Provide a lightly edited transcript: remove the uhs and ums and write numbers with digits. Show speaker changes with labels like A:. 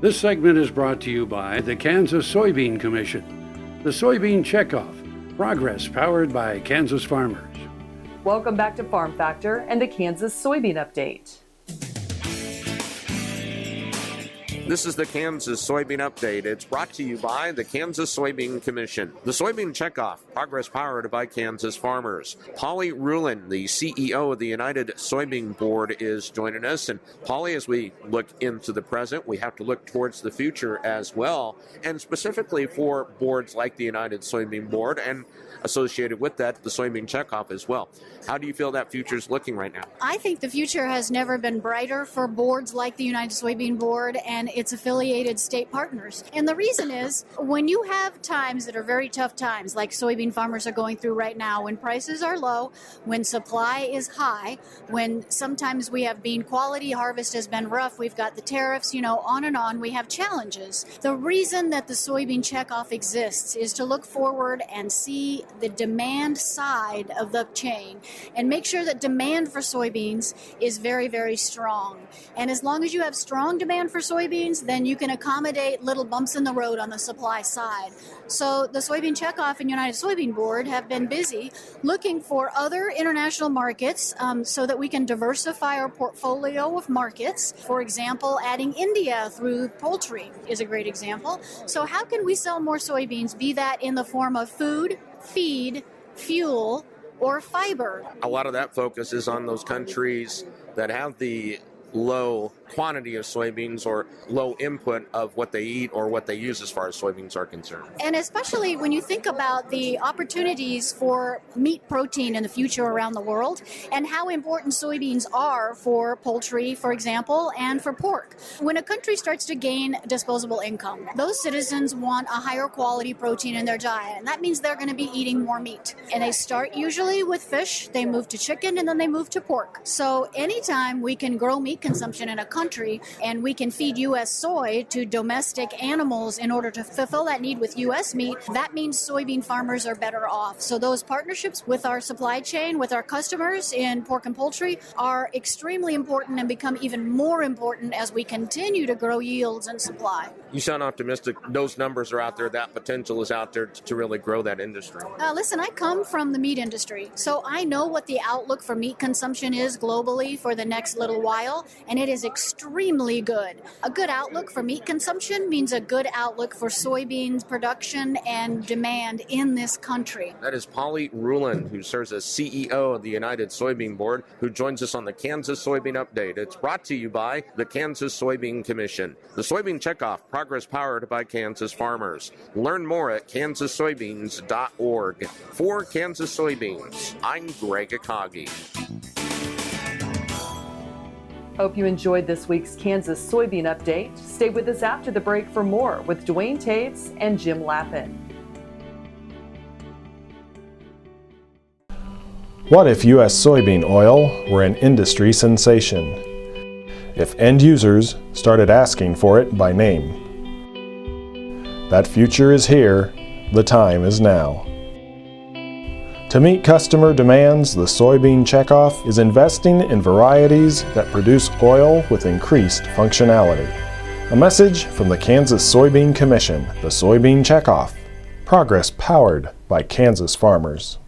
A: This segment is brought to you by the Kansas Soybean Commission, the Soybean Checkoff, progress powered by Kansas farmers.
B: Welcome back to Farm Factor and the Kansas Soybean Update.
C: This is the Kansas Soybean Update. It's brought to you by the Kansas Soybean Commission. The Soybean Checkoff, progress powered by Kansas farmers. Polly Ruhland, the CEO of the United Soybean Board, is joining us. And Polly, as we look into the present, we have to look towards the future as well, and specifically for boards like the United Soybean Board and associated with that, the Soybean Checkoff as well. How do you feel that future is looking right now?
D: I think the future has never been brighter for boards like the United Soybean Board and its affiliated state partners. And the reason is, when you have times that are very tough times, like soybean farmers are going through right now, when prices are low, when supply is high, when sometimes we have bean quality, harvest has been rough, we've got the tariffs, on and on, we have challenges. The reason that the Soybean Checkoff exists is to look forward and see the demand side of the chain and make sure that demand for soybeans is very, very strong. And as long as you have strong demand for soybeans, then you can accommodate little bumps in the road on the supply side. So the Soybean Checkoff and United Soybean Board have been busy looking for other international markets so that we can diversify our portfolio of markets. For example, adding India through poultry is a great example. So how can we sell more soybeans, be that in the form of food, feed, fuel, or fiber?
C: A lot of that focus is on those countries that have the low quantity of soybeans or low input of what they eat or what they use as far as soybeans are concerned.
D: And especially when you think about the opportunities for meat protein in the future around the world and how important soybeans are for poultry, for example, and for pork. When a country starts to gain disposable income, those citizens want a higher quality protein in their diet, and that means they're going to be eating more meat. And they start usually with fish, they move to chicken, and then they move to pork. So anytime we can grow meat consumption in a country and we can feed U.S. soy to domestic animals in order to fulfill that need with U.S. meat, that means soybean farmers are better off. So those partnerships with our supply chain, with our customers in pork and poultry are extremely important and become even more important as we continue to grow yields and supply.
C: You sound optimistic. Those numbers are out there. That potential is out there to really grow that industry.
D: Listen, I come from the meat industry, so I know what the outlook for meat consumption is globally for the next little while, and it is extremely good. A good outlook for meat consumption means a good outlook for soybeans production and demand in this country.
C: That is Polly Ruhland, who serves as CEO of the United Soybean Board, who joins us on the Kansas Soybean Update. It's brought to you by the Kansas Soybean Commission. The Soybean Checkoff, progress powered by Kansas farmers. Learn more at kansassoybeans.org. For Kansas Soybeans, I'm Greg Akagi.
B: Hope you enjoyed this week's Kansas Soybean Update. Stay with us after the break for more with Dwayne Taves and Jim Lappin.
E: What if U.S. soybean oil were an industry sensation? If end users started asking for it by name? That future is here. The time is now. To meet customer demands, the Soybean Checkoff is investing in varieties that produce oil with increased functionality. A message from the Kansas Soybean Commission, the Soybean Checkoff, progress powered by Kansas farmers.